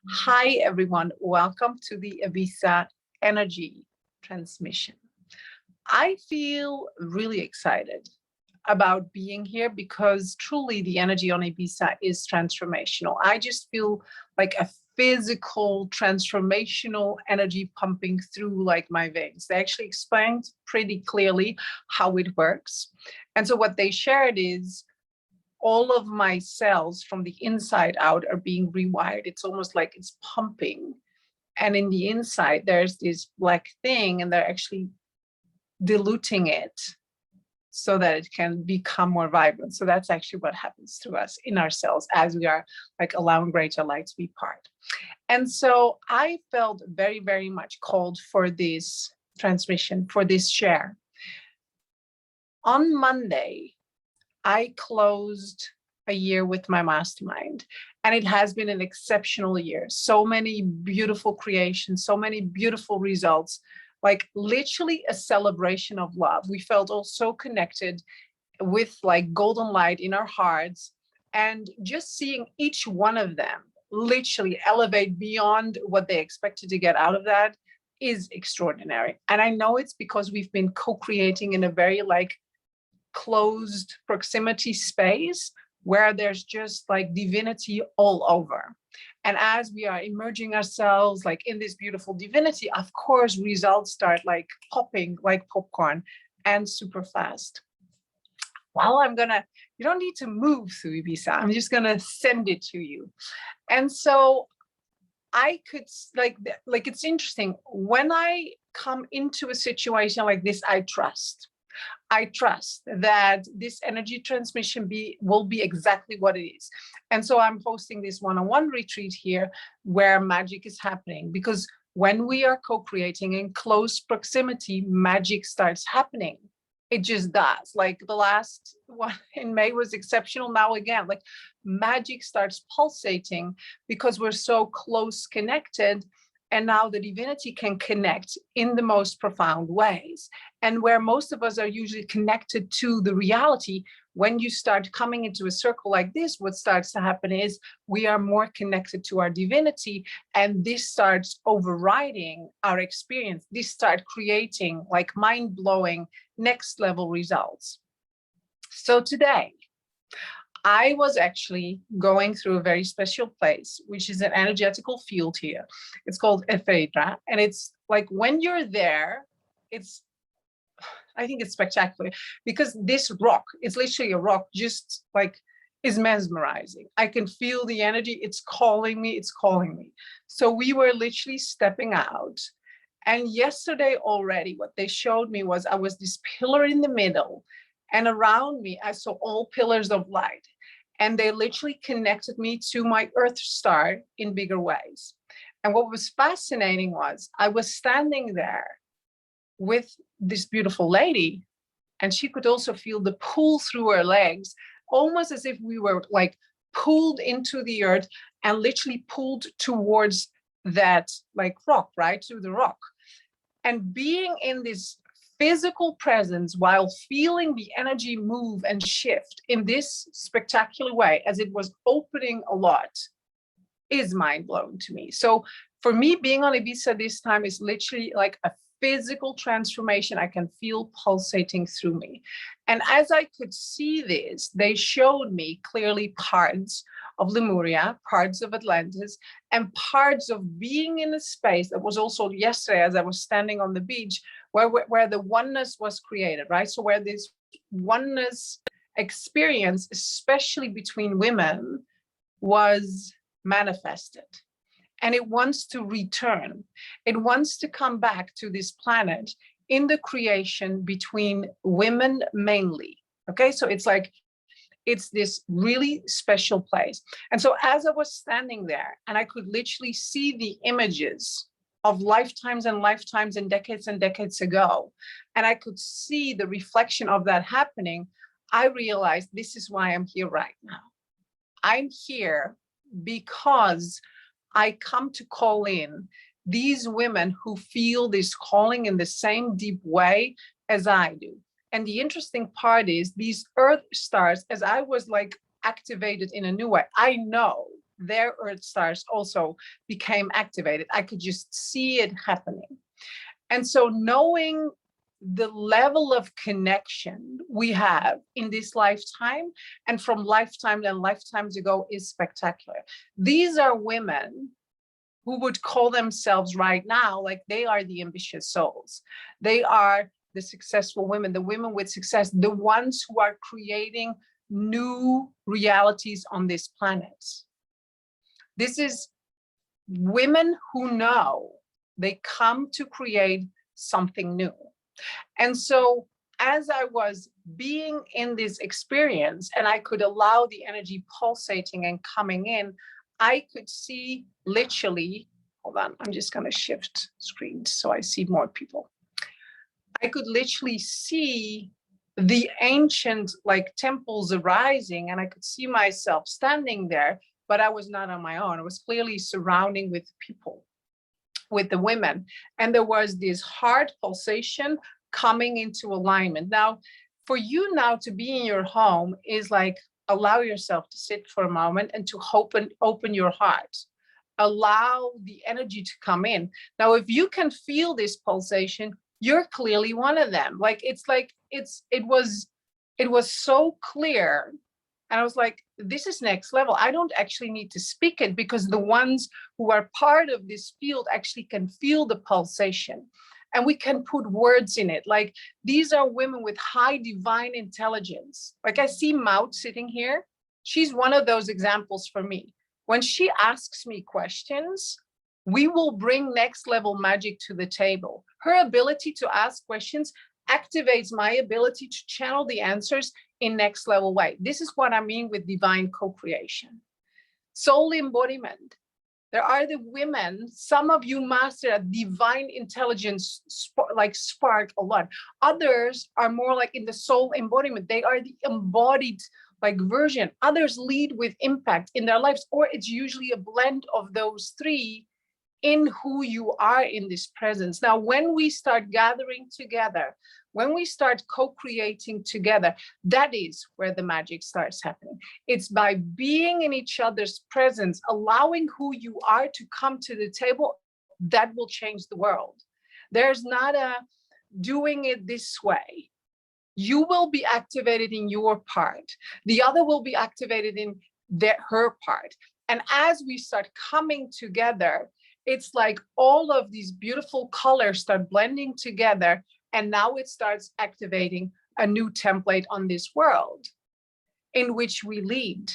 Hi, everyone. Welcome to the Ibiza energy transmission. I feel really excited about being here because truly the energy on Ibiza is transformational. I just feel like a physical transformational energy pumping through like my veins. They actually explained pretty clearly how it works. And so what they shared is all of my cells from the inside out are being rewired. It's almost like it's pumping. And in the inside, there's this black thing, and they're actually diluting it so that it can become more vibrant. So that's actually what happens to us in our cells as we are like allowing greater light to be part. And so I felt very, very much called for this transmission, for this share. On Monday, I closed a year with my mastermind, and it has been an exceptional year. So many beautiful creations, so many beautiful results, like literally a celebration of love. We felt all so connected with like golden light in our hearts, and just seeing each one of them literally elevate beyond what they expected to get out of that is extraordinary. And I know it's because we've been co-creating in a very like closed proximity space where there's just like divinity all over. And as we are immersing ourselves like in this beautiful divinity, of course, results start like popping like popcorn and super fast. Well, you don't need to move through Ibiza. I'm just gonna send it to you. And so I could like it's interesting. When I come into a situation like this, I trust that this energy transmission will be exactly what it is. And so I'm hosting this one-on-one retreat here where magic is happening, because when we are co-creating in close proximity, magic starts happening. It just does. Like the last one in May was exceptional. Now again, like magic starts pulsating because we're so close connected. And now the divinity can connect in the most profound ways. And where most of us are usually connected to the reality, when you start coming into a circle like this, what starts to happen is we are more connected to our divinity, and this starts overriding our experience. This starts creating like mind-blowing next level results. So today, I was actually going through a very special place, which is an energetical field here. It's called Ephedra. And it's like when you're there, I think it's spectacular because this rock, it's literally a rock, just like is mesmerizing. I can feel the energy. It's calling me. So we were literally stepping out. And yesterday already, what they showed me was I was this pillar in the middle, and around me, I saw all pillars of light. And they literally connected me to my Earth star in bigger ways. And what was fascinating was I was standing there with this beautiful lady, and she could also feel the pull through her legs, almost as if we were like pulled into the earth and literally pulled towards that like rock, right, to the rock. And being in this physical presence while feeling the energy move and shift in this spectacular way as it was opening a lot is mind-blowing to me. So for me, being on Ibiza this time is literally like a physical transformation. I can feel pulsating through me. And as I could see this, they showed me clearly parts of Lemuria, parts of Atlantis, and parts of being in a space that was also yesterday as I was standing on the beach, where the oneness was created, right? So where this oneness experience, especially between women, was manifested. And it wants to return. It wants to come back to this planet in the creation between women mainly. Okay, so it's this really special place. And so as I was standing there and I could literally see the images of lifetimes and lifetimes and decades ago, and I could see the reflection of that happening, I realized this is why I'm here right now. I'm here because I come to call in these women who feel this calling in the same deep way as I do. And the interesting part is these earth stars, as I was like activated in a new way, I know their earth stars also became activated. I could just see it happening. And so knowing the level of connection we have in this lifetime and from lifetime and lifetimes ago is spectacular. These are women who would call themselves right now, like they are the ambitious souls. They are the successful women, the women with success, the ones who are creating new realities on this planet. This is women who know they come to create something new. And so as I was being in this experience and I could allow the energy pulsating and coming in, I could see literally, hold on, I'm just going to shift screens so I see more people. I could literally see the ancient like temples arising, and I could see myself standing there, but I was not on my own. I was clearly surrounding with people, with the women. And there was this heart pulsation coming into alignment. Now, for you now to be in your home is like, allow yourself to sit for a moment and to open your heart. Allow the energy to come in. Now, if you can feel this pulsation, you're clearly one of them. Like, it was so clear. And I was like, this is next level. I don't actually need to speak it because the ones who are part of this field actually can feel the pulsation and we can put words in it. Like, these are women with high divine intelligence. Like, I see Maud sitting here. She's one of those examples for me. When she asks me questions, we will bring next level magic to the table. Her ability to ask questions activates my ability to channel the answers in next level way. This is what I mean with divine co-creation. Soul embodiment. There are the women, some of you master a divine intelligence, like spark a lot. Others are more like in the soul embodiment. They are the embodied like version. Others lead with impact in their lives, or it's usually a blend of those three in who you are in this presence. Now, when we start gathering together, when we start co-creating together, that is where the magic starts happening. It's by being in each other's presence, allowing who you are to come to the table, that will change the world. There's not a doing it this way. You will be activated in your part. The other will be activated in her part. And as we start coming together, it's like all of these beautiful colors start blending together, and now it starts activating a new template on this world in which we lead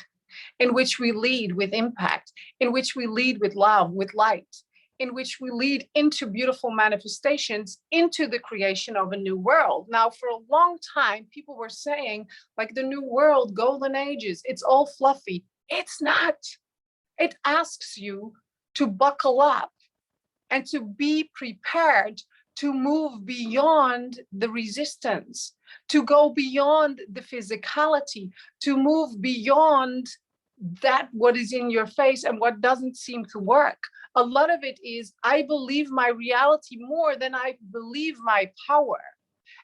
with impact, in which we lead with love, with light, in which we lead into beautiful manifestations, into the creation of a new world. Now, for a long time, people were saying, like, the new world, golden ages, it's all fluffy. It's not. It asks you to buckle up and to be prepared to move beyond the resistance, to go beyond the physicality, to move beyond that what is in your face and what doesn't seem to work. A lot of it is, I believe my reality more than I believe my power.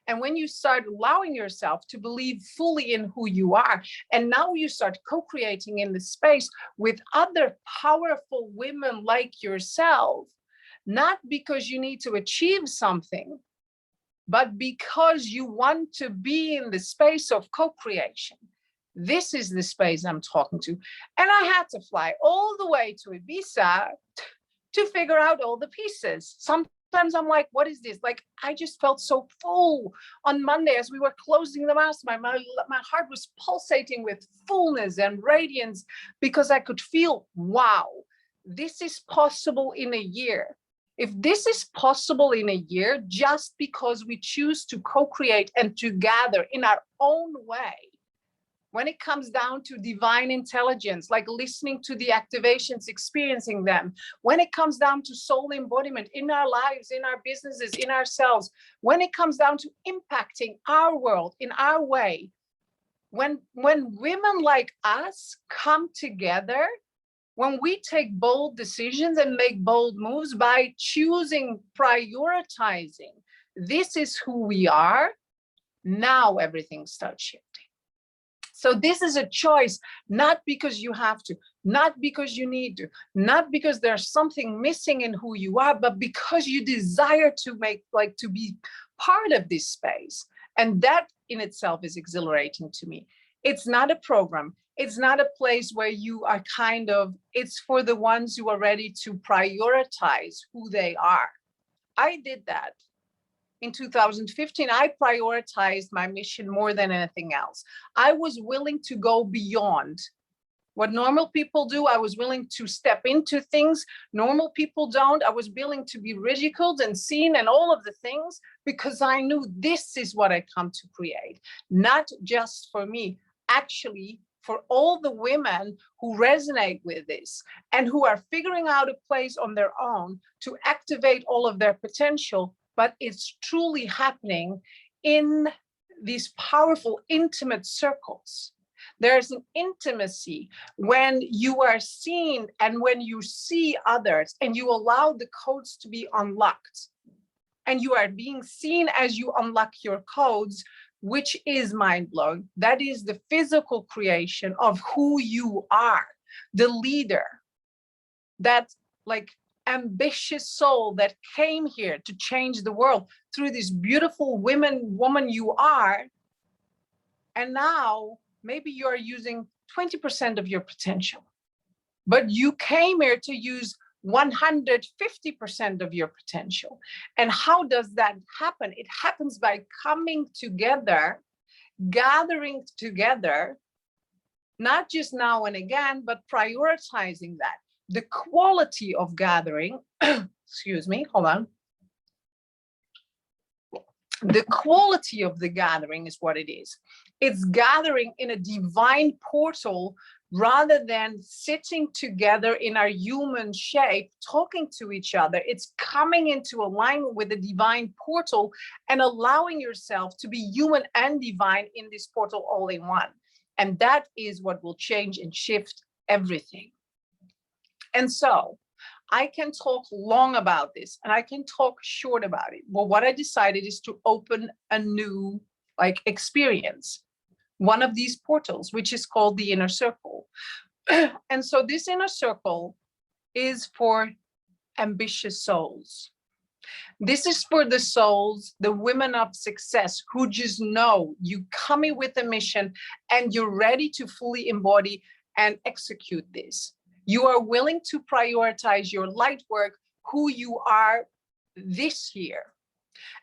And when you start allowing yourself to believe fully in who you are, and now you start co-creating in the space with other powerful women like yourself, not because you need to achieve something, but because you want to be in the space of co-creation. This is the space I'm talking to. And I had to fly all the way to Ibiza to figure out all the pieces. Sometimes I'm like, what is this? Like, I just felt so full on Monday as we were closing the mastermind. My heart was pulsating with fullness and radiance because I could feel, wow, this is possible in a year. If this is possible in a year, just because we choose to co-create and to gather in our own way, when it comes down to divine intelligence, like listening to the activations, experiencing them, when it comes down to soul embodiment in our lives, in our businesses, in ourselves, when it comes down to impacting our world in our way, when women like us come together, when we take bold decisions and make bold moves by choosing, prioritizing, this is who we are, now everything starts shifting. So this is a choice, not because you have to, not because you need to, not because there's something missing in who you are, but because you desire to make, like, to be part of this space. And that in itself is exhilarating to me. It's not a program. It's not a place where you are kind of, it's for the ones who are ready to prioritize who they are. I did that. In 2015, I prioritized my mission more than anything else. I was willing to go beyond what normal people do. I was willing to step into things normal people don't. I was willing to be ridiculed and seen and all of the things, because I knew this is what I come to create, not just for me, actually for all the women who resonate with this and who are figuring out a place on their own to activate all of their potential. But it's truly happening in these powerful, intimate circles. There's an intimacy when you are seen and when you see others and you allow the codes to be unlocked. And you are being seen as you unlock your codes, which is mind-blowing. That is the physical creation of who you are, the leader, that like ambitious soul that came here to change the world through this beautiful woman you are. And now maybe you're using 20% of your potential, but you came here to use 150% of your potential. And how does that happen? It happens by coming together, gathering together, not just now and again, but prioritizing that. The quality of gathering, excuse me, hold on. The quality of the gathering is what it is. It's gathering in a divine portal rather than sitting together in our human shape, talking to each other. It's coming into alignment with the divine portal and allowing yourself to be human and divine in this portal all in one. And that is what will change and shift everything. And so I can talk long about this and I can talk short about it. Well, what I decided is to open a new experience, one of these portals, which is called the inner circle. And so this inner circle is for ambitious souls. This is for the souls, the women of success, who just know you come in with a mission and you're ready to fully embody and execute this. You are willing to prioritize your light work, who you are this year.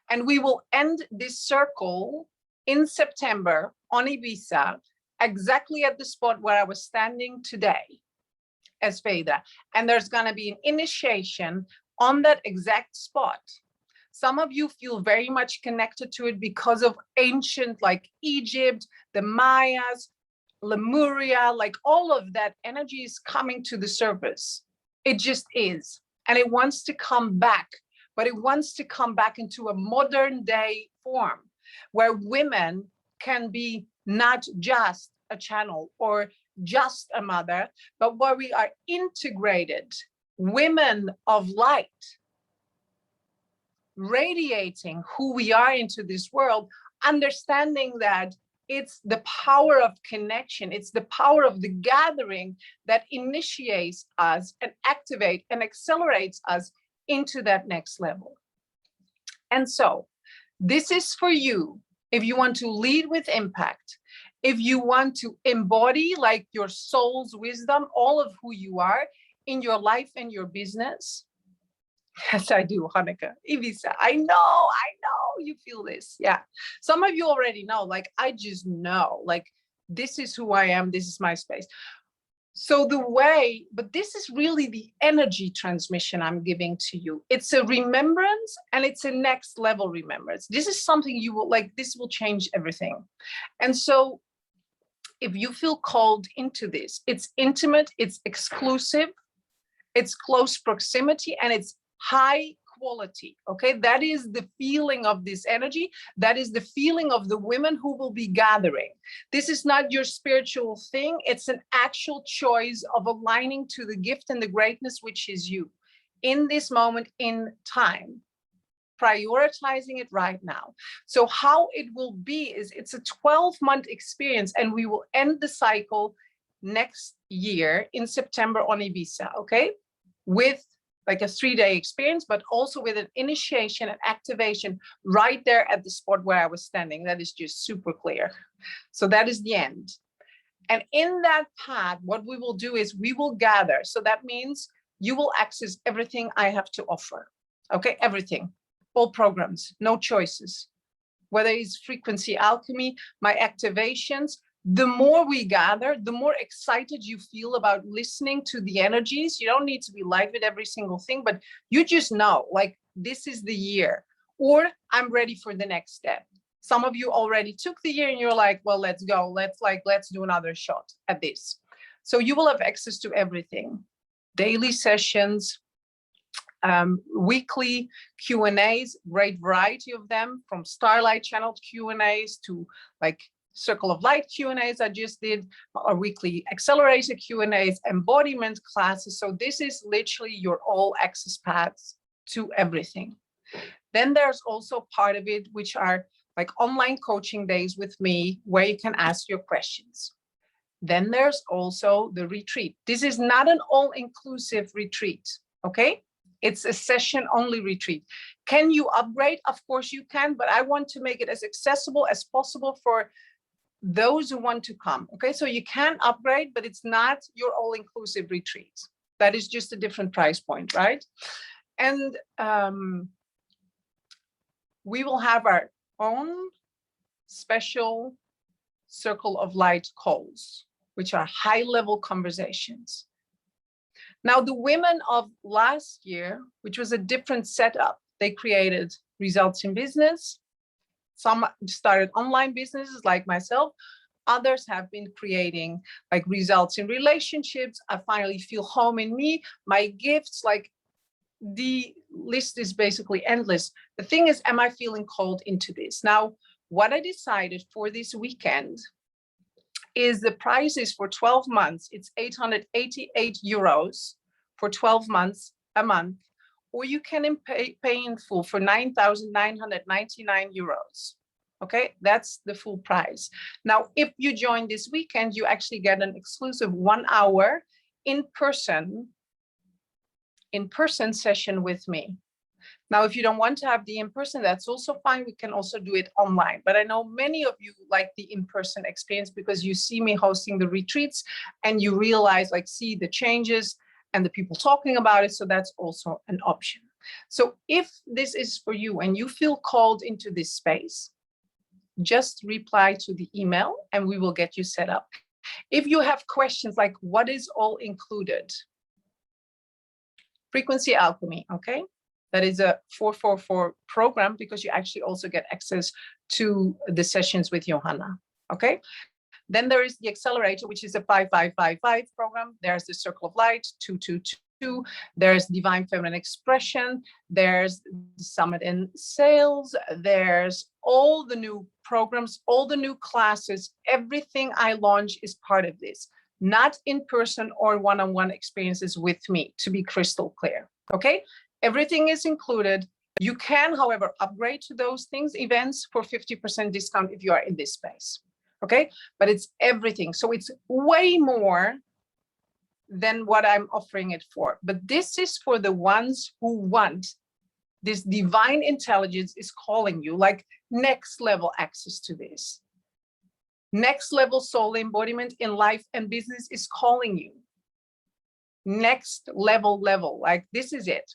And we will end this circle in September on Ibiza, exactly at the spot where I was standing today as Ephedra. And there's going to be an initiation on that exact spot. Some of you feel very much connected to it because of ancient, like Egypt, the Mayas, Lemuria, like all of that energy is coming to the surface. It just is. And it wants to come back, but it wants to come back into a modern day form where women can be not just a channel or just a mother, but where we are integrated women of light, radiating who we are into this world, understanding that it's the power of connection. It's the power of the gathering that initiates us and activates and accelerates us into that next level. And so this is for you if you want to lead with impact, if you want to embody like your soul's wisdom, all of who you are in your life and your business. Yes, I do, Hanneke. Ibiza. I know you feel this. Yeah. Some of you already know, like, I just know, like, this is who I am. This is my space. So the way, but this is really the energy transmission I'm giving to you. It's a remembrance and it's a next level remembrance. This is something you will like, this will change everything. And so if you feel called into this, it's intimate, it's exclusive, it's close proximity, and it's high quality. Okay, that is the feeling of this energy. That is the feeling of the women who will be gathering. This is not your spiritual thing. It's an actual choice of aligning to the gift and the greatness which is you in this moment in time. prioritizing it right now. So how it will be is it's a 12-month experience, and we will end the cycle next year in September on Ibiza, okay? With like a 3-day experience, but also with an initiation and activation right there at the spot where I was standing. That is just super clear. So that is the end. And in that path, what we will do is we will gather. So that means you will access everything I have to offer. Okay, everything, all programs, no choices. Whether it's frequency alchemy, my activations, the more we gather, the more excited you feel about listening to the energies. You don't need to be live with every single thing, but you just know, like, this is the year, or I'm ready for the next step. Some of you already took the year and you're like, well, let's go. Let's do another shot at this. So you will have access to everything. Daily sessions, weekly Q&As, great variety of them, from Starlight channeled Q&As to like Circle of Light Q&As I just did, our weekly accelerator Q&As, embodiment classes. So this is literally your all access paths to everything. Then there's also part of it, which are like online coaching days with me, where you can ask your questions. Then there's also the retreat. This is not an all-inclusive retreat, okay? It's a session-only retreat. Can you upgrade? Of course you can, but I want to make it as accessible as possible for those who want to come, okay? So you can upgrade, but it's not your all-inclusive retreat. That is just a different price point, right? And we will have our own special Circle of Light calls, which are high-level conversations. Now, the women of last year, which was a different setup, they created results in business. Some started online businesses like myself. Others have been creating like results in relationships. I finally feel home in me, my gifts, like the list is basically endless. The thing is, am I feeling called into this? Now, what I decided for this weekend is the price is for 12 months. It's 888 euros for 12 months a month, or you can pay in full for 9,999 euros. Okay, that's the full price. Now, if you join this weekend, you actually get an exclusive 1 hour in-person session with me. Now, if you don't want to have the in-person, that's also fine. We can also do it online. But I know many of you like the in-person experience because you see me hosting the retreats and you realize, like, see the changes and the people talking about it. So that's also an option. So if this is for you and you feel called into this space, just reply to the email and we will get you set up. If you have questions like what is all included, frequency alchemy, okay? That is a 444 program because you actually also get access to the sessions with Johanna, okay? Then there is the accelerator, which is a 5555 program. There's the Circle of Light, 222. There's Divine Feminine Expression. There's the Summit in Sales. There's all the new programs, all the new classes. Everything I launch is part of this. Not in person or one-on-one experiences with me, to be crystal clear, okay? Everything is included. You can, however, upgrade to those things, events for 50% discount if you are in this space, okay? But it's everything. So it's way more than what I'm offering it for. But this is for the ones who want this divine intelligence is calling you, like next level access to this. Next level soul embodiment in life and business is calling you. Next level, like this is it.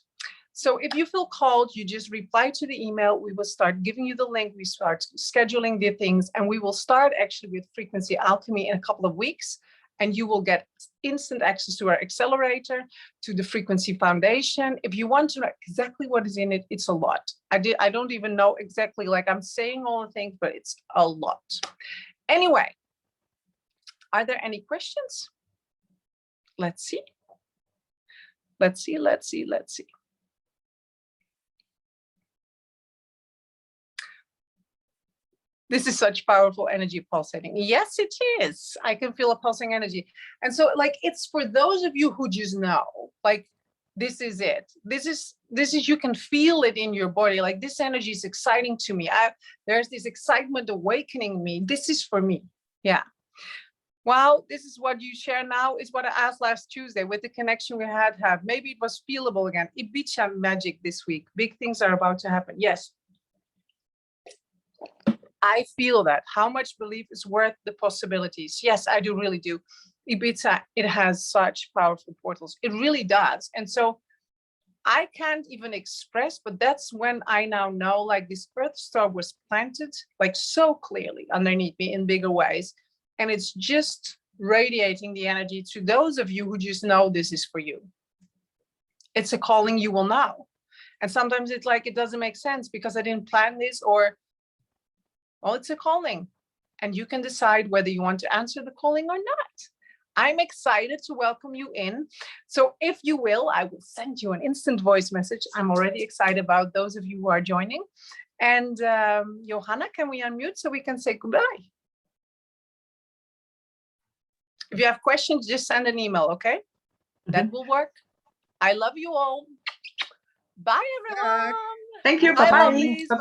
So if you feel called, you just reply to the email. We will start giving you the link. We start scheduling the things, and we will start actually with Frequency Alchemy in a couple of weeks. And you will get instant access to our accelerator, to the Frequency Foundation. If you want to know exactly what is in it, it's a lot. I don't even know exactly, like I'm saying all the things, but it's a lot. Anyway, are there any questions? Let's see. Let's see. This is such powerful energy pulsating. Yes, it is. I can feel a pulsing energy. And so like, it's for those of you who just know, like this is it. This is, you can feel it in your body. Like, this energy is exciting to me. There's this excitement awakening me. This is for me. Yeah. Well, this is what you share now is what I asked last Tuesday with the connection we had have. Maybe it was feelable again. Ibiza magic this week. Big things are about to happen. Yes. I feel that. How much belief is worth the possibilities? Yes, I do, really do. Ibiza, it has such powerful portals. It really does. And so I can't even express, but that's when I now know, like, this Earth star was planted like so clearly underneath me in bigger ways. And it's just radiating the energy to those of you who just know this is for you. It's a calling you will know. And sometimes it's like, it doesn't make sense because I didn't plan this, or, well, it's a calling. And you can decide whether you want to answer the calling or not. I'm excited to welcome you in. So if you will, I will send you an instant voice message. I'm already excited about those of you who are joining. And Johanna, can we unmute so we can say goodbye? If you have questions, just send an email, okay? That will work. I love you all. Bye, everyone. Thank you. Bye, Bye-bye. lovelies. Bye-bye.